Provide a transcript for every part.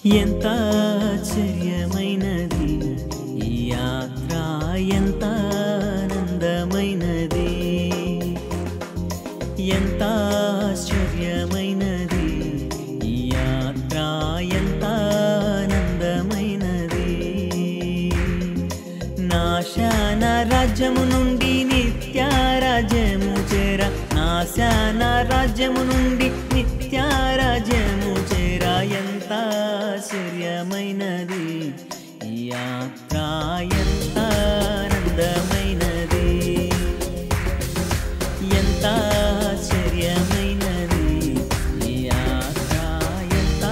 ఎంత ఆశ్చర్యమైనది ఈ యాత్ర, ఎంత ఆనందమైనది, ఎంత ఆశ్చర్యమైనది ఈ యాత్ర, ఎంత ఆనందమైనది. నాశాన రాజ్యము నుండి నిత్య రాజ్యము చేర, నాశాన రాజ్యము నుండి నిత్య రాజ్యము చేర, ఎంత ఆశ్చర్యమైనది ఈ యాత్ర, ఎంత ఆనందమైనది, ఎంత ఆశ్చర్యమైనది ఈ యాత్ర, ఎంత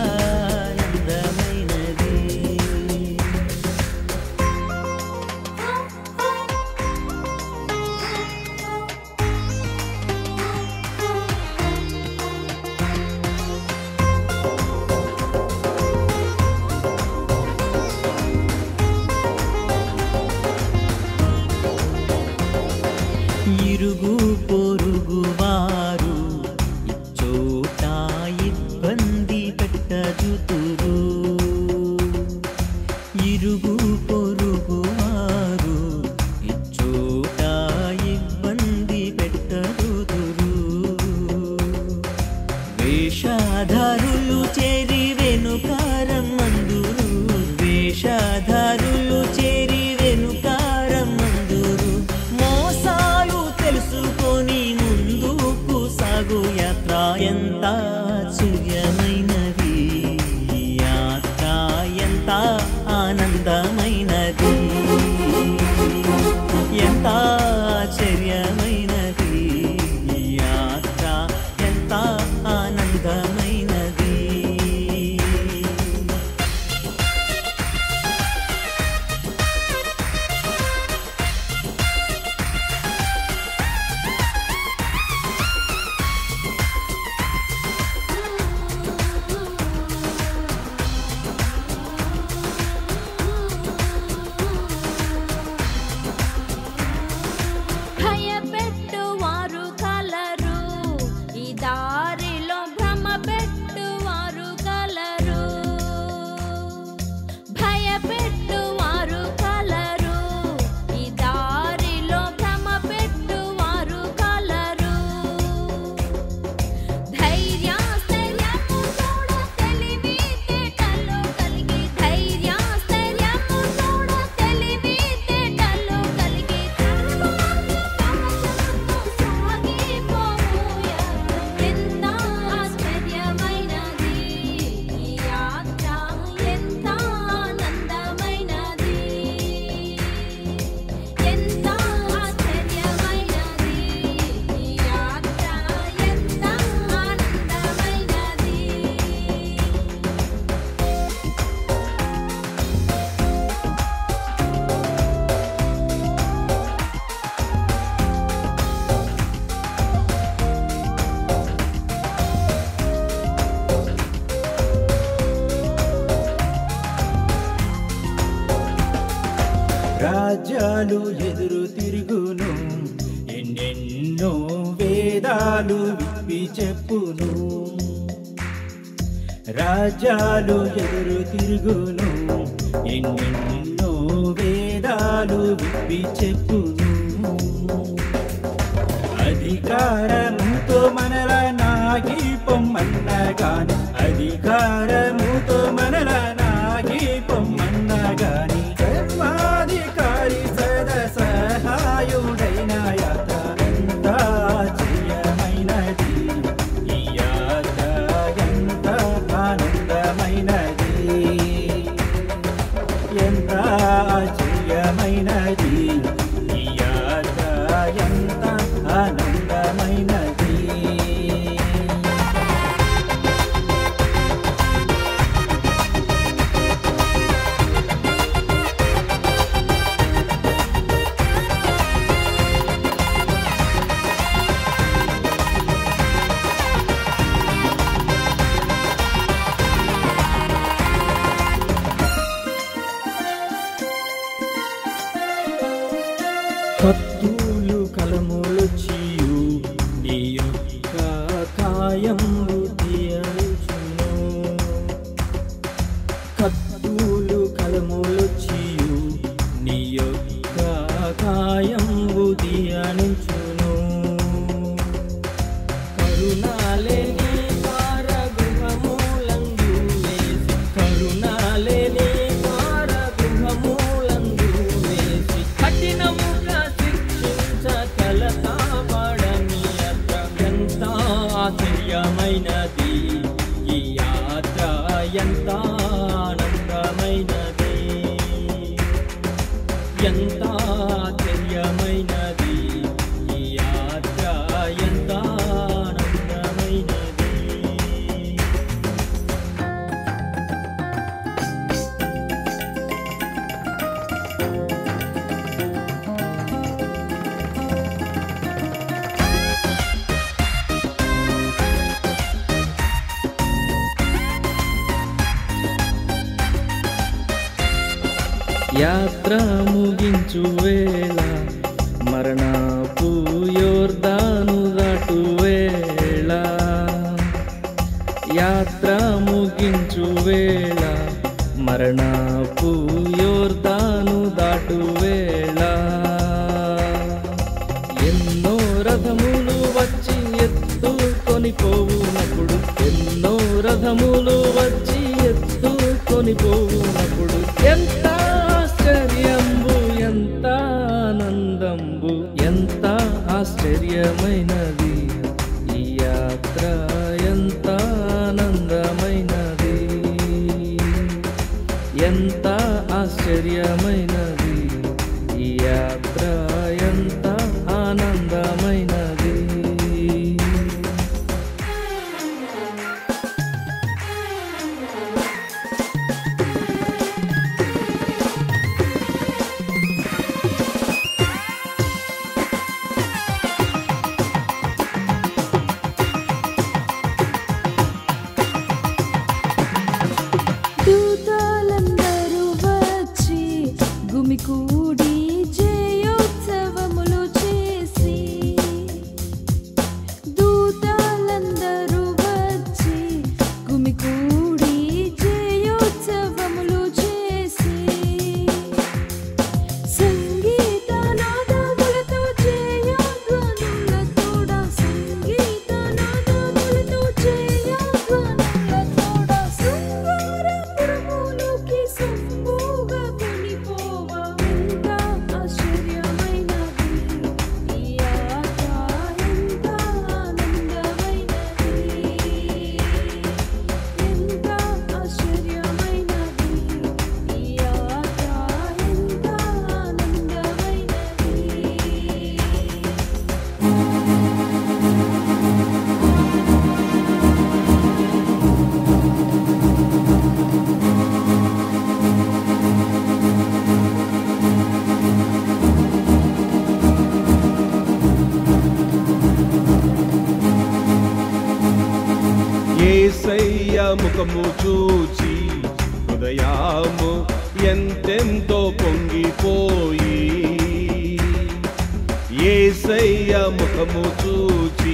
ఆనందమైనది. ఇరుగు పొరుగు వారు ఇచ్చోట ఇబ్బంది పెట్టజుతురు, ఇరుగు పొరుగు వారు ఇచ్చోట ఇబ్బంది పెట్టజుతురు. వేషధారులు చేరి వెనుకారం అందురు, వేషధారులు చేరి వెనుకారం అందురు. మోసాలు తెలుసుకొని ముందుకు సాగు యాత్ర, ఎంత ఆశ్చర్యమైనది ఈ యాత్ర, ఎంత ఆనందమైనది, ఎంత ఆశ్చర్యమైనది ఈ యాత్ర, ఎంత ఆనందమైనది. భయపెట్టువారు కలరు, ఈ దారిలో భ్రమ పెట్టువారు కలరు. భయపెట్టువారు కలరు, ఈ దారిలో భ్రమ పెట్టువారు కలరు. ధైర్యాస్థైర్యము చూడ తెలివితేటలు కలిగి, ధైర్యాస్థైర్యము చూడ తెలివితేటలు కలిగి, సాగిపోవు యాత్ర, ఎంత ఆశ్చర్యమైనది ఈ యాత్ర, ఎంత ఆనందమైనది, ఎంత ఆశ్చర్యమైనది ఈ యాత్ర, ఎంత ఆనందమైనది. రాజ్యాలు ఎదురు తిరుగును, ఎన్నెన్నో వేదాలు విప్పి చెప్పును. రాజ్యాలు ఎదురు తిరుగును, ఎన్నెన్నో వేదాలు విప్పి చెప్పును. అధికారముతో మనల నాగి పొమ్మన్నగాని, అధికారముతో మనల నాగి పొమ్మన్నగాని, సర్వాధికారి సదా సహాయుడైన యాత్ర, ఎంత ఆశ్చర్యమైనది ఈ యాత్ర, ఎంత ఆనందమైనది, ఎంత ఆశ్చర్యమైనది ఈ యాత్ర, ఎంత ఆనందమైనది. కత్తులు కలములొచ్చియు నీ యొక్క కాయంబు ధ్యానించును కరుణాలేని కారగృహములందు వేసి కరుణాలేని కారగృహములందు వేసి కఠినముగా శిక్షించ కలతాపడని యాత్ర ఎంత ఆశ్చర్యమైనది ఈ యాత్ర ఎంత ఆనందమైనది ఎంత ఆశ్చర్యమైనది ఈ యాత్ర ఎంత ఆనందమైనది యాత్ర ముగించు వేళ మరణపు యోర్దాను దాటు వేళ యాత్ర ముగించు వేళ మరణపు యోర్దాను దాటు వేళ ఎన్నో రథములు వచ్చి ఎత్తుకొని పోవునప్పుడు ఎన్నో రథములు వచ్చి ఎత్తుకొని పోవునప్పుడు ఎంత ఆశ్చర్యంబు ఎంత ఆనందంబు ఎంత ఆశ్చర్యమైనది ఈ యాత్ర ఎంత ఆనందమైనది ఎంత ఆశ్చర్యమైనది ఈ యాత్ర ఎంత ఆనందమైనది దూతలందరూ వచ్చి గుమికూడి జయోత్సవములు చేసి దూతలందరూ వచ్చి గుమికూడి జయోత్సవములు చేసి సంగీతనాదములతో జయధ్వనులతోడ సంగీతనాదములతో జయధ్వనులతోడ శృంగారపురములోకి సంబుగా కొనిపోవా ఎంత ఆశ్చర్యమైనది ఈ యాత్ర ఎంత ఆనందమైనది ఎంత ఆశ్చర్యమైనది ఈ యాత్ర ఎంత ఆనందమైనది యేసయ్య ముఖము చూచి హృదయము ఎంతెంతో పొంగిపోయి యేసయ్య ముఖము చూచి